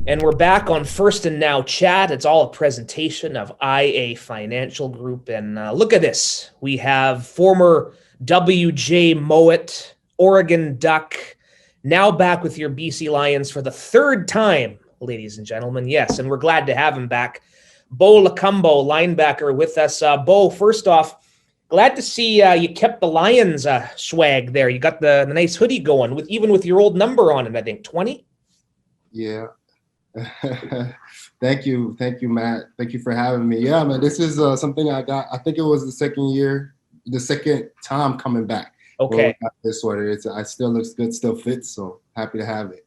And we're back on First and Now Chat. It's all a presentation of IA Financial Group. And look at this. We have former WJ Mowat, Oregon Duck, now back with your BC Lions for the third time, ladies and gentlemen. Yes, and we're glad to have him back. Bo Lokombo, linebacker, with us. Bo, first off, glad to see you kept the Lions swag there. You got the nice hoodie going, with your old number on it, I think, 20? Yeah. Thank you, Matt. Thank you for having me. Yeah, man, this is something I got. I think it was the second time coming back. Okay. Got this sweater. I still looks good, still fits. So happy to have it.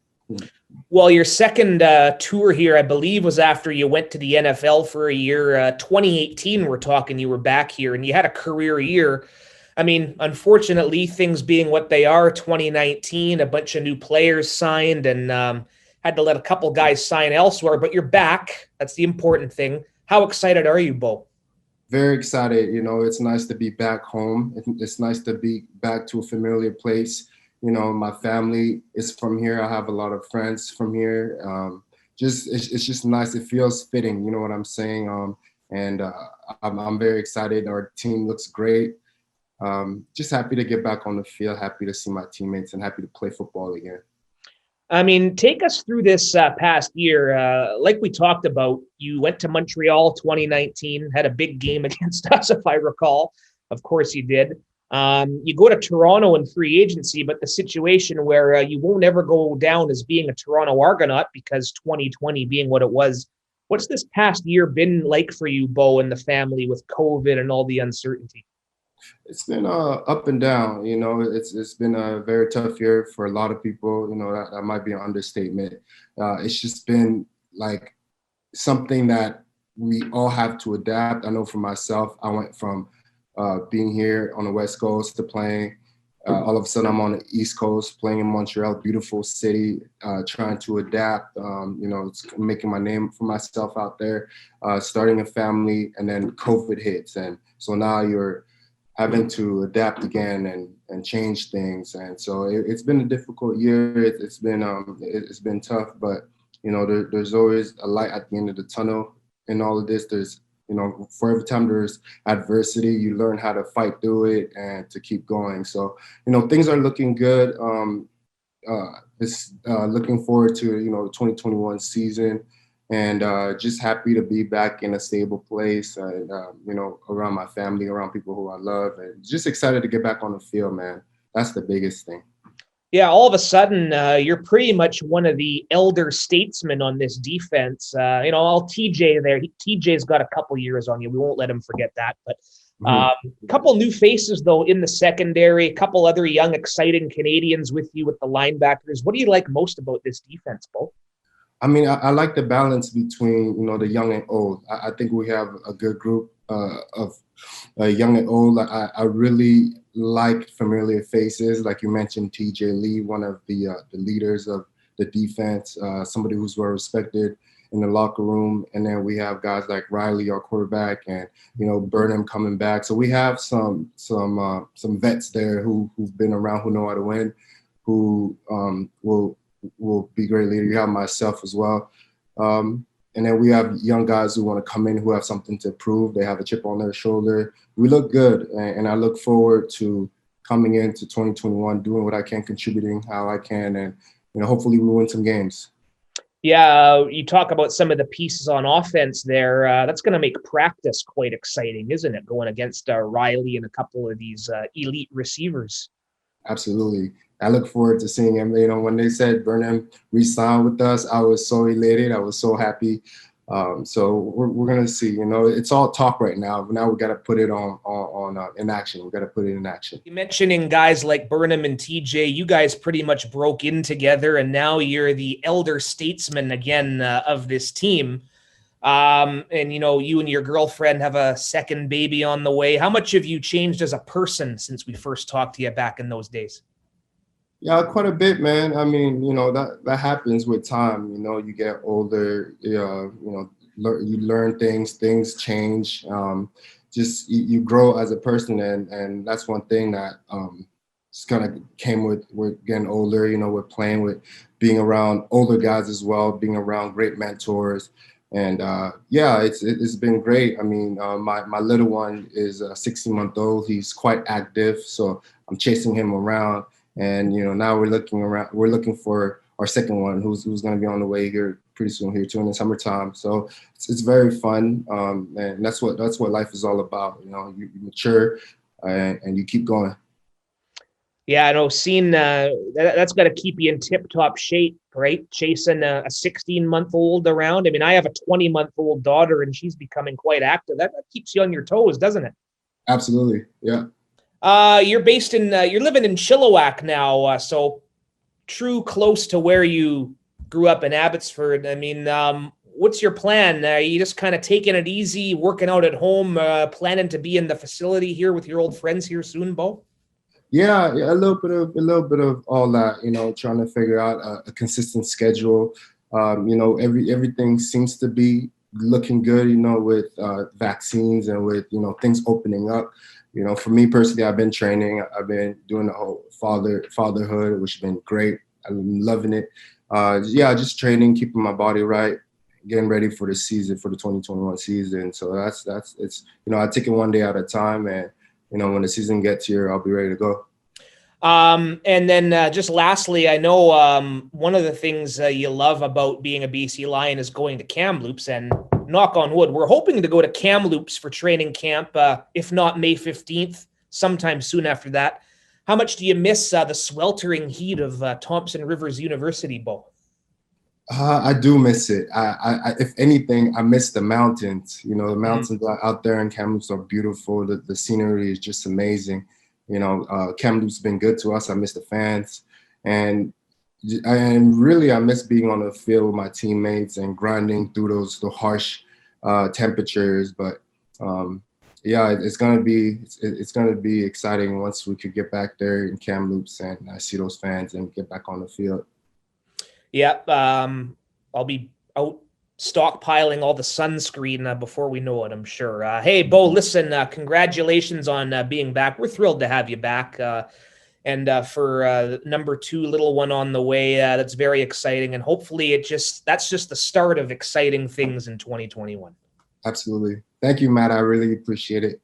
Well, your second tour here, I believe, was after you went to the NFL for a year. 2018, we're talking. You were back here, and you had a career year. I mean, unfortunately, things being what they are, 2019, a bunch of new players signed, and had to let a couple guys sign elsewhere, but you're back. That's the important thing. How excited are you, Bo? Very excited. It's nice to be back home. It's nice to be back to a familiar place. My family is from here. I have a lot of friends from here. It's just nice. It feels fitting. You know what I'm saying? I'm very excited. Our team looks great. Just happy to get back on the field. Happy to see my teammates and happy to play football again. I mean, take us through this past year. Like we talked about, you went to Montreal 2019, had a big game against us, if I recall. Of course you did. You go to Toronto in free agency, but the situation where you won't ever go down as being a Toronto Argonaut because 2020 being what it was. What's this past year been like for you, Bo, and the family with COVID and all the uncertainty? It's been up and down. It's been a very tough year for a lot of people. That might be an understatement. It's just been like something that we all have to adapt. I know for myself, I went from being here on the West Coast to playing. All of a sudden, I'm on the East Coast playing in Montreal, beautiful city, trying to adapt. It's making my name for myself out there, starting a family, and then COVID hits, and so now you're having to adapt again and change things. And so it's been a difficult year. It's been tough, but there's always a light at the end of the tunnel in all of this. There's for every time there's adversity, you learn how to fight through it and to keep going. So things are looking good. It's looking forward to the 2021 season. And just happy to be back in a stable place and, around my family, around people who I love, and just excited to get back on the field, man. That's the biggest thing. Yeah, all of a sudden, you're pretty much one of the elder statesmen on this defense. All TJ there. TJ's got a couple years on you. We won't let him forget that. But a couple new faces, though, in the secondary, a couple other young, exciting Canadians with you with the linebackers. What do you like most about this defense, Bo? I mean, I like the balance between, the young and old. I think we have a good group of young and old. I really like familiar faces. Like you mentioned, TJ Lee, one of the leaders of the defense, somebody who's well respected in the locker room. And then we have guys like Riley, our quarterback, and, Burnham coming back. So we have some vets there who've been around, who know how to win, who will be great leader. You have myself as well. And then we have young guys who want to come in, who have something to prove. They have a chip on their shoulder. We look good. And I look forward to coming into 2021, doing what I can, contributing how I can. And, hopefully we win some games. Yeah, you talk about some of the pieces on offense there. That's going to make practice quite exciting, isn't it? Going against Riley and a couple of these elite receivers. Absolutely. I look forward to seeing him. When they said Burnham re-signed with us, I was so elated. I was so happy. So we're gonna see. It's all talk right now. But now we got to put it on in action. We got to put it in action. You mentioning guys like Burnham and TJ, you guys pretty much broke in together, and now you're the elder statesman again of this team. And you and your girlfriend have a second baby on the way. How much have you changed as a person since we first talked to you back in those days? Yeah, quite a bit, man. I mean, that happens with time. You get older, you learn things change. Just you grow as a person, and that's one thing that just kind of came with we're getting older, you know, we're playing with being around older guys as well, being around great mentors. And yeah, it's been great. I mean, my little one is a 16-month-old. He's quite active, so I'm chasing him around. And you know, now we're looking around. We're looking for our second one, who's going to be on the way here pretty soon here too in the summertime. So it's very fun, and that's what life is all about. You know, you mature, and you keep going. Yeah, I know. Seeing that's got to keep you in tip-top shape, right? Chasing a 16-month-old around. I mean, I have a 20-month-old daughter, and she's becoming quite active. That keeps you on your toes, doesn't it? Absolutely, yeah. You're living in Chilliwack now, so true close to where you grew up in Abbotsford. I mean, what's your plan? You just kind of taking it easy, working out at home, planning to be in the facility here with your old friends here soon, Bo? Yeah, yeah, a little bit of all that, you know, trying to figure out a consistent schedule. You know, everything seems to be looking good, you know, with vaccines and with, you know, things opening up. You know, for me personally, I've been training. I've been doing the whole fatherhood, which has been great. I'm loving it. Yeah, just training, keeping my body right, getting ready for the season, for the 2021 season. So that's it's, you know, I take it one day at a time, and you know, when the season gets here, I'll be ready to go. And then just lastly, I know one of the things you love about being a BC Lion is going to Kamloops, and knock on wood, we're hoping to go to Kamloops for training camp, if not May 15th, sometime soon after that. How much do you miss the sweltering heat of Thompson Rivers University, Bo? I do miss it. If anything, I miss the mountains. You know, the Mhm. mountains out there in Kamloops are beautiful. The scenery is just amazing. You know, Kamloops been good to us. I miss the fans, and and really, I miss being on the field with my teammates and grinding through the harsh temperatures. But yeah, it's gonna be exciting once we could get back there in Kamloops and I see those fans and get back on the field. Yeah, I'll be out stockpiling all the sunscreen before we know it, I'm sure. Hey, Bo, listen, congratulations on being back. We're thrilled to have you back. And for number two, little one on the way, that's very exciting. And hopefully that's just the start of exciting things in 2021. Absolutely. Thank you, Matt. I really appreciate it.